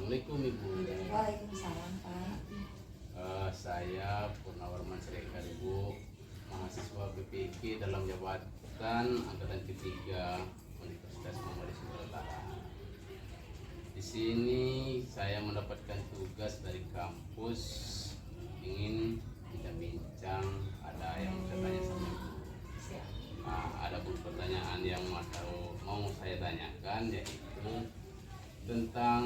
Assalamualaikum Ibu. Waalaikumsalam Pak. Saya Purnawarman Siregar Ibu, mahasiswa PPIK dalam jabatan angkatan ketiga Universitas Muhammadiyah Sumatera Utara. Di sini saya mendapatkan tugas dari kampus, ingin bincang-bincang, ada yang saya tanya sama Ibu. Nah, ada pun pertanyaan yang mau saya tanyakan yaitu tentang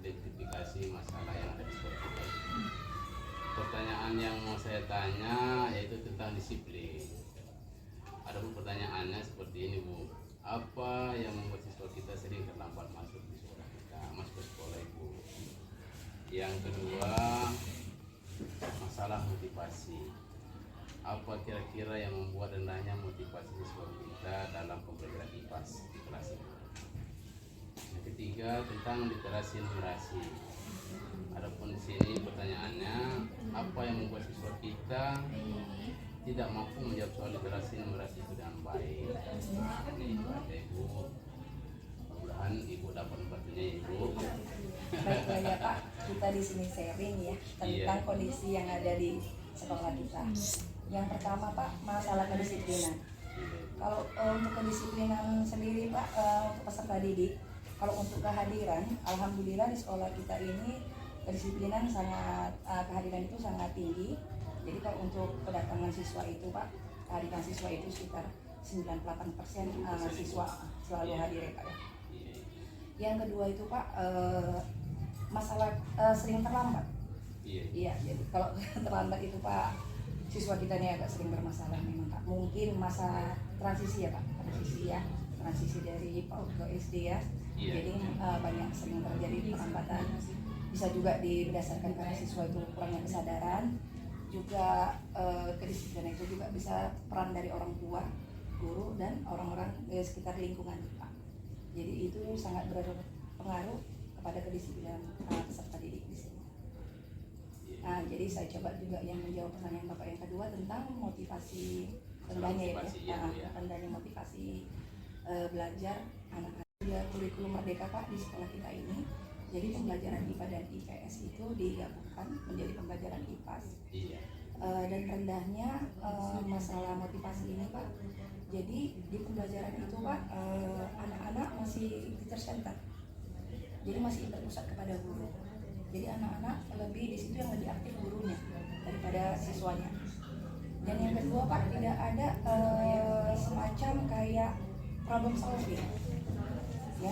identifikasi masalah yang ada di sekolah kita. Pertanyaan yang mau saya tanya yaitu tentang disiplin. Ada pun pertanyaannya seperti ini Bu, apa yang membuat siswa kita sering terlambat masuk di sekolah kita, masuk ke sekolah Ibu? Yang kedua, masalah motivasi. Apa kira-kira yang membuat rendahnya motivasi siswa kita dalam pembelajaran IPAS di kelas ini? Yang ketiga, tentang literasi numerasi. Adapun di sini pertanyaannya, apa yang membuat siswa kita tidak mampu menjawab soal literasi numerasi itu dengan baik? Ini pada Ibu, mudah-mudahan Ibu dapat membantunya Ibu. Baiklah ya Pak, kita di sini sharing ya tentang kondisi yang ada di sekolah kita. Yang pertama Pak, masalah kedisiplinan. Kalau untuk kedisiplinan sendiri Pak, untuk peserta didik, kalau untuk kehadiran, alhamdulillah di sekolah kita ini kedisiplinan sangat, kehadiran itu sangat tinggi. Jadi kalau untuk kedatangan siswa itu Pak, kehadiran siswa itu sekitar 98% siswa selalu hadir ya Pak ya. Yang kedua itu Pak, masalah sering terlambat. Iya, jadi kalau terlambat itu Pak, siswa kita ini agak sering bermasalah memang Pak. Mungkin masa transisi ya Pak, transisi dari PAUD ke SD ya. Jadi banyak sering terjadi perlambatan. Bisa juga berdasarkan karena siswa itu kurangnya kesadaran, juga kedisiplinan itu juga bisa peran dari orang tua, guru dan orang-orang sekitar lingkungan Pak. Jadi itu sangat berpengaruh kepada kedisiplinan peserta didik di sini. Nah, jadi saya coba juga yang menjawab pertanyaan Bapak yang kedua tentang motivasi rendahnya rendahnya motivasi belajar anak-anak. Ya, kurikulum Merdeka Pak di sekolah kita ini. Jadi pembelajaran IPA dan IPS itu digabungkan menjadi pembelajaran IPAS. Dan rendahnya masalah motivasi ini Pak. Jadi di pembelajaran itu Pak, anak-anak masih teacher-centered. Jadi masih berpusat kepada guru. Jadi anak-anak lebih di situ yang lebih aktif gurunya daripada siswanya. Dan yang kedua Pak, tidak ada semacam kayak problem solving, ya,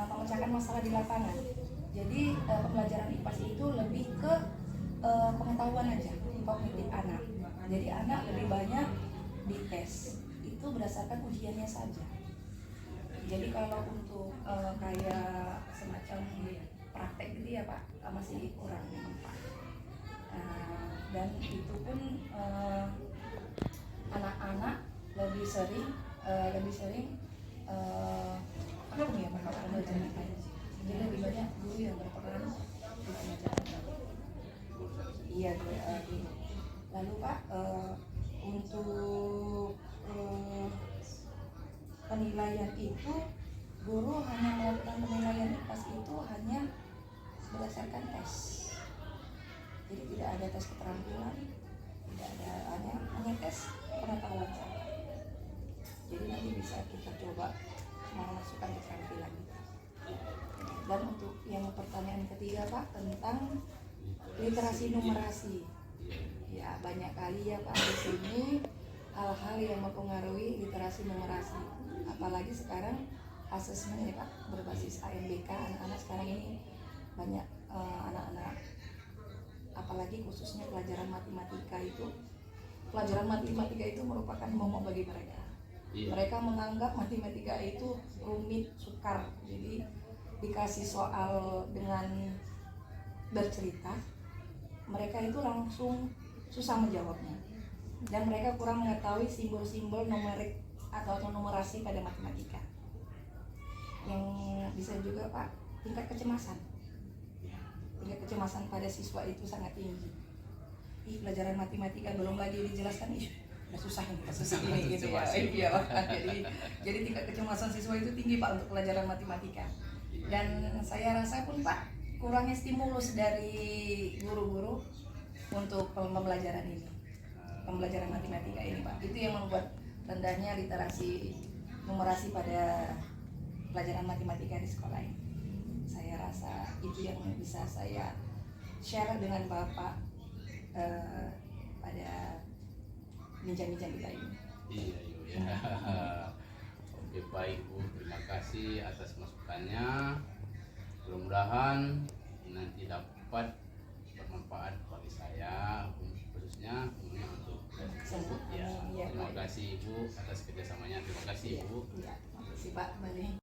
memecahkan masalah di lapangan. Jadi pembelajaran IPAS itu lebih ke pengetahuan aja, kognitif anak. Jadi anak lebih banyak dites itu berdasarkan ujiannya saja. Jadi kalau untuk kayak semacam praktek gitu ya Pak, masih kurang memang Pak. Dan itu pun anak-anak lebih sering apa ya Pak, kalau pembelajaran IPAS. Jadi lebih banyak guru yang berperan di pembelajaran. Iya guru. Lalu Pak, untuk penilaian itu guru hanya melakukan penilaian IPAS itu hanya berdasarkan tes. Jadi tidak ada tes keterampilan, tidak ada, hanya tes pengetahuan saja. Jadi nanti bisa kita coba memasukkan keterampilan. Dan untuk yang pertanyaan ketiga Pak tentang literasi numerasi, ya banyak kali ya Pak di sini hal-hal yang mempengaruhi literasi numerasi. Apalagi sekarang asesmen ya Pak berbasis AMBK, anak-anak sekarang ini banyak anak-anak, apalagi khususnya pelajaran matematika itu. Pelajaran matematika itu merupakan momok bagi mereka. Mereka menganggap matematika itu rumit, sukar. Jadi dikasih soal dengan bercerita, mereka itu langsung susah menjawabnya. Dan mereka kurang mengetahui simbol-simbol numerik atau numerasi pada matematika. Yang bisa juga Pak, tingkat kecemasan. Tingkat kecemasan pada siswa itu sangat tinggi. Pelajaran matematika belum lagi dijelaskan, susah ini gitu ya. Iya, jadi tingkat kecemasan siswa itu tinggi Pak untuk pelajaran matematika. Dan saya rasa pun Pak, kurangnya stimulus dari guru-guru untuk pembelajaran ini, pembelajaran matematika ini Pak. Itu yang membuat rendahnya literasi numerasi pada pelajaran matematika di sekolah ini. Saya rasa itu yang bisa saya share dengan Bapak pada bincang-bincang kita ini. Iya, ya. Oke, baik Bu, terima kasih atas masukannya. Mudah-mudahan nanti dapat bermanfaat bagi saya, khususnya untuk tersebut ya. Iya, Terima baik. kasih Ibu atas kerjasamanya. Terima kasih Ibu. Iya, makasih Pak. Balik.